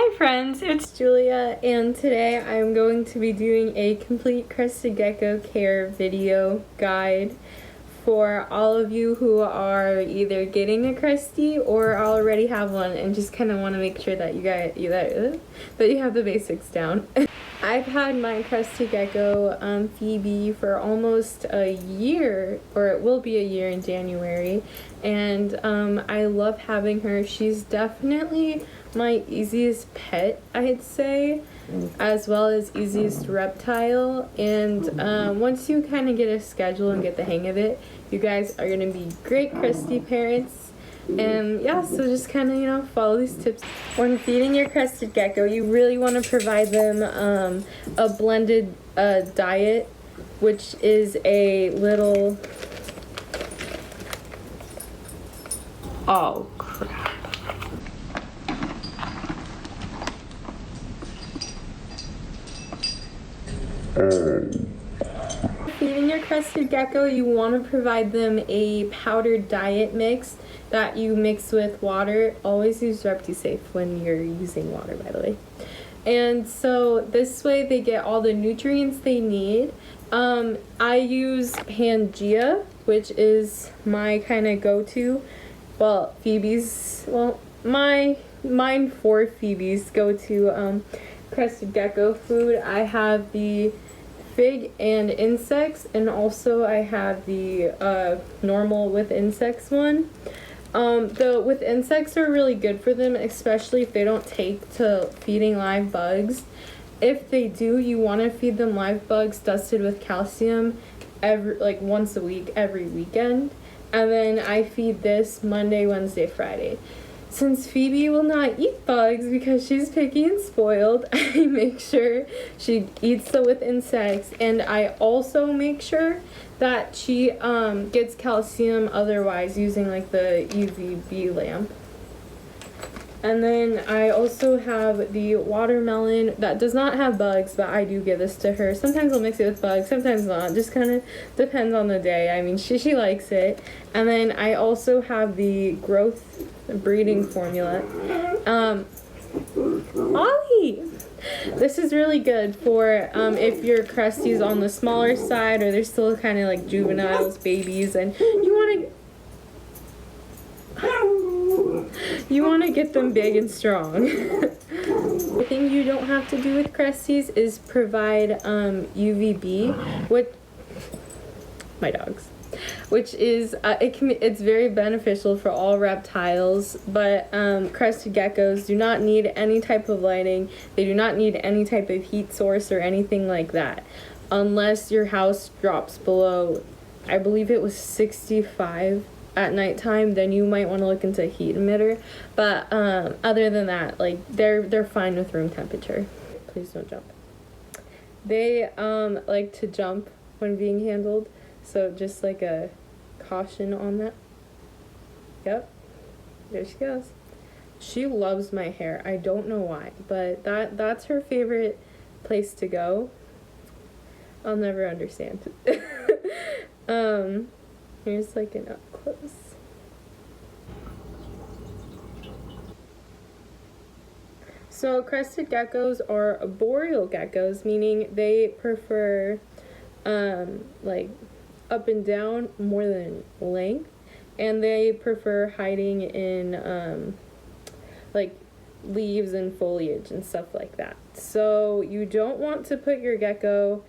Hi friends, it's Julia, and today I'm going to be doing a complete Crested Gecko care video guide for all of you who are either getting a Cresty or already have one and just kind of want to make sure that you have the basics down. I've had my Crested Gecko, Phoebe, for almost a year, or it will be a year in January, and I love having her. She's definitely my easiest pet, I'd say, as well as easiest reptile, and once you kind of get a schedule and get the hang of it, you guys are going to be great Cresty parents. And yeah, so just kind of, follow these tips. When feeding your Crested Gecko, you really want to provide them a blended diet, which is a little... Oh, crap. Feeding your Crested Gecko, you want to provide them a powdered diet mix that you mix with water. Always use ReptiSafe when you're using water, by the way. And so this way they get all the nutrients they need. I use Pangea, which is my kind of go-to. Well, Phoebe's, mine for Phoebe's go-to Crested Gecko food. I have the Fig and insects, and also I have the normal with insects one. The with insects are really good for them, especially if they don't take to feeding live bugs. If they do, you want to feed them live bugs dusted with calcium once a week, every weekend. And then I feed this Monday, Wednesday, Friday. Since Phoebe will not eat bugs because she's picky and spoiled, I make sure she eats the with insects, and I also make sure that she gets calcium otherwise using like the UVB lamp. And then I also have the watermelon that does not have bugs, but I do give this to her. Sometimes I'll mix it with bugs, sometimes not. Just kind of depends on the day. I mean, she likes it. And then I also have the growth breeding formula. Ollie! This is really good for if your Cresty's on the smaller side, or they're still kind of like juveniles, babies, and you want to get them big and strong. The thing you don't have to do with Cresties is provide UVB with my dogs, which is it's very beneficial for all reptiles, but Crested Geckos do not need any type of lighting. They do not need any type of heat source or anything like that, unless your house drops below, I believe it was 65 at nighttime. Then you might want to look into a heat emitter, but other than that, like they're fine with room temperature. Please don't jump. They like to jump when being handled, so just like a caution on that. Yep, there she goes. She loves my hair. I don't know why, but that's her favorite place to go. I'll never understand. Here's like an up close. So Crested Geckos are boreal geckos, meaning they prefer like up and down more than length, and they prefer hiding in like leaves and foliage and stuff like that. So you don't want to put your gecko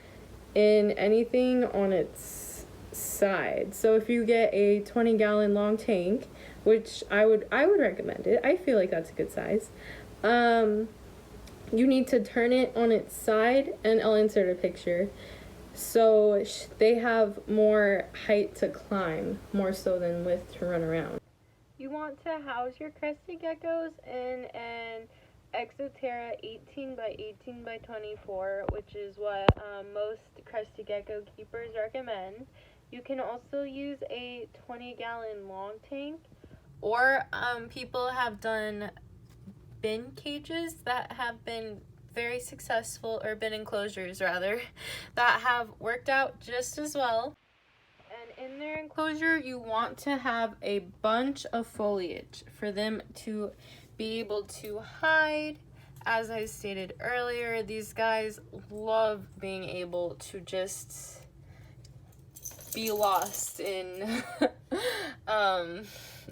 in anything on its side. So if you get a 20-gallon long tank, which I would recommend it, I feel like that's a good size, you need to turn it on its side, and I'll insert a picture. So they have more height to climb, more so than width to run around. You want to house your Crested Geckos in an Exoterra 18 by 18 by 24, which is what most Crested Gecko keepers recommend. You can also use a 20-gallon long tank, or people have done bin cages that have been very successful, or bin enclosures rather, that have worked out just as well. And in their enclosure, you want to have a bunch of foliage for them to be able to hide, as I stated earlier, these guys love being able to just be lost in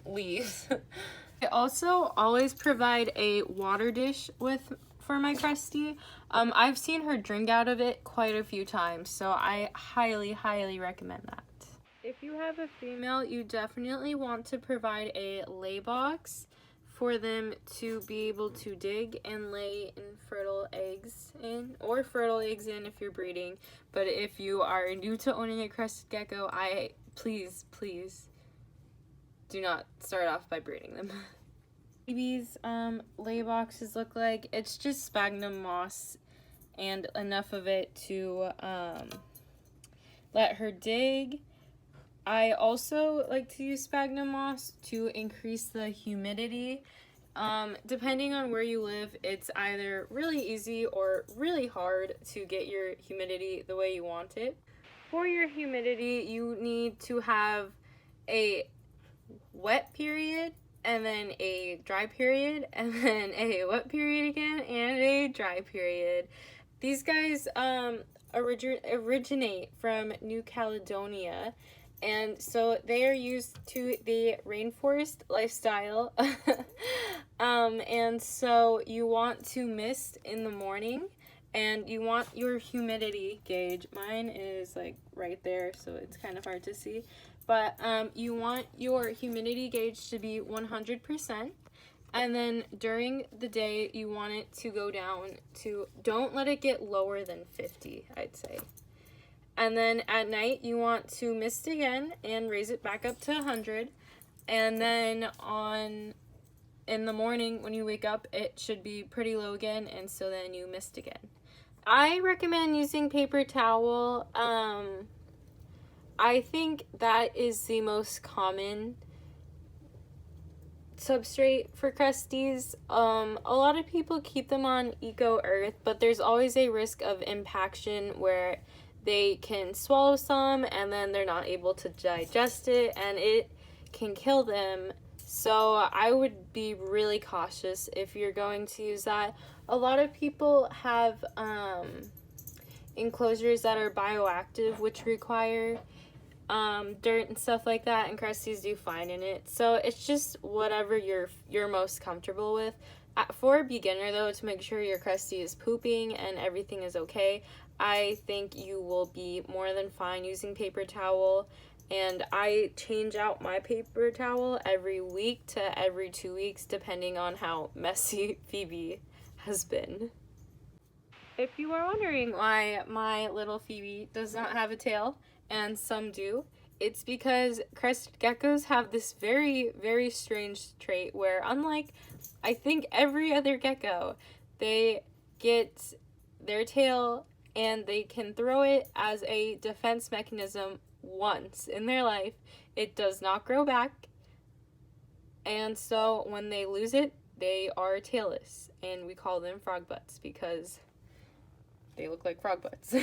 leaves. I also always provide a water dish for my Cresty. I've seen her drink out of it quite a few times, so I highly recommend that. If you have a female, you definitely want to provide a lay box for them to be able to dig and lay fertile eggs in, or fertile eggs in if you're breeding. But if you are new to owning a crested gecko, please do not start off by breeding them. Baby's lay boxes look like, it's just sphagnum moss and enough of it to let her dig. I also like to use sphagnum moss to increase the humidity. Depending on where you live, it's either really easy or really hard to get your humidity the way you want it. For your humidity, you need to have a wet period, and then a dry period, and then a wet period again, and a dry period. These guys originate from New Caledonia, and so they are used to the rainforest lifestyle. And so you want to mist in the morning, and you want your humidity gauge. Mine is like right there, so it's kind of hard to see. But you want your humidity gauge to be 100%. And then during the day, you want it to go down to, don't let it get lower than 50, I'd say. And then at night, you want to mist again and raise it back up to 100. And then in the morning, when you wake up, it should be pretty low again, and so then you mist again. I recommend using paper towel. I think that is the most common substrate for Cresties. A lot of people keep them on Eco Earth, but there's always a risk of impaction where they can swallow some and then they're not able to digest it and it can kill them. So I would be really cautious if you're going to use that. A lot of people have enclosures that are bioactive, which require dirt and stuff like that, and Cresties do fine in it. So it's just whatever you're most comfortable with. For a beginner though, to make sure your Cresty is pooping and everything is okay, I think you will be more than fine using paper towel. And I change out my paper towel every week to every 2 weeks, depending on how messy Phoebe has been. If you are wondering why my little Phoebe does not have a tail, and some do, it's because crested geckos have this very strange trait where, unlike I think every other gecko, they get their tail and they can throw it as a defense mechanism once in their life. It does not grow back, and so when they lose it, they are tailless, and we call them frog butts because they look like frog butts.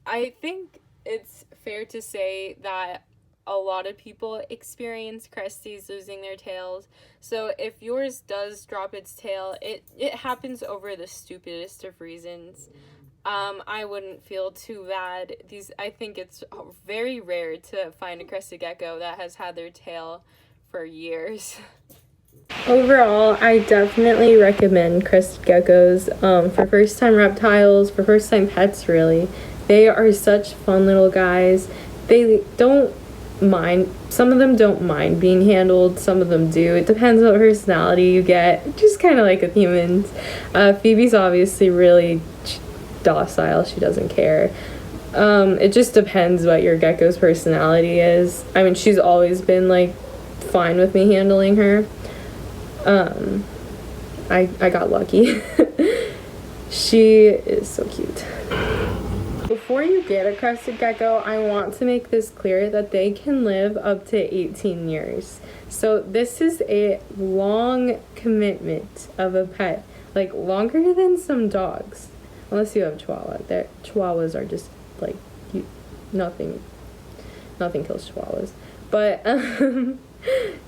I think it's fair to say that a lot of people experience Cresties losing their tails. So if yours does drop its tail, it happens over the stupidest of reasons. I wouldn't feel too bad. I think it's very rare to find a crested gecko that has had their tail for years. Overall, I definitely recommend crested geckos for first-time reptiles, for first-time pets, really. They are such fun little guys. They don't mind. Some of them don't mind being handled. Some of them do. It depends what personality you get. Just kind of like with humans. Phoebe's obviously really docile. She doesn't care. It just depends what your gecko's personality is. I mean, she's always been like fine with me handling her. I got lucky. She is so cute. Before you get a crested gecko, I want to make this clear that they can live up to 18 years. So this is a long commitment of a pet, like longer than some dogs. Unless you have a Chihuahua. Chihuahuas are just like, nothing kills Chihuahuas. But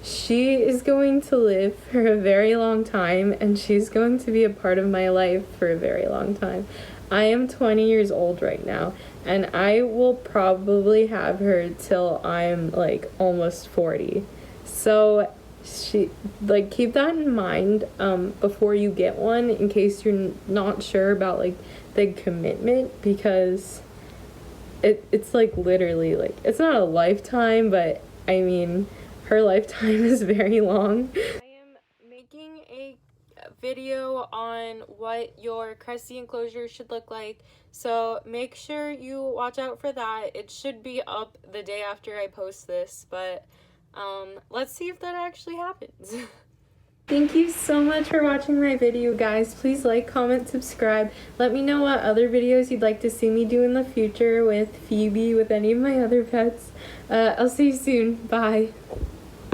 She is going to live for a very long time, and she's going to be a part of my life for a very long time. I am 20 years old right now, and I will probably have her till I'm like almost 40. So keep that in mind before you get one, in case you're not sure about like the commitment, because it's like literally like it's not a lifetime, but I mean her lifetime is very long. I am making a video on what your Crested enclosure should look like, so make sure you watch out for that. It should be up the day after I post this, but let's see if that actually happens. Thank you so much for watching my video, guys. Please like, comment, subscribe. Let me know what other videos you'd like to see me do in the future with Phoebe, with any of my other pets. I'll see you soon. Bye.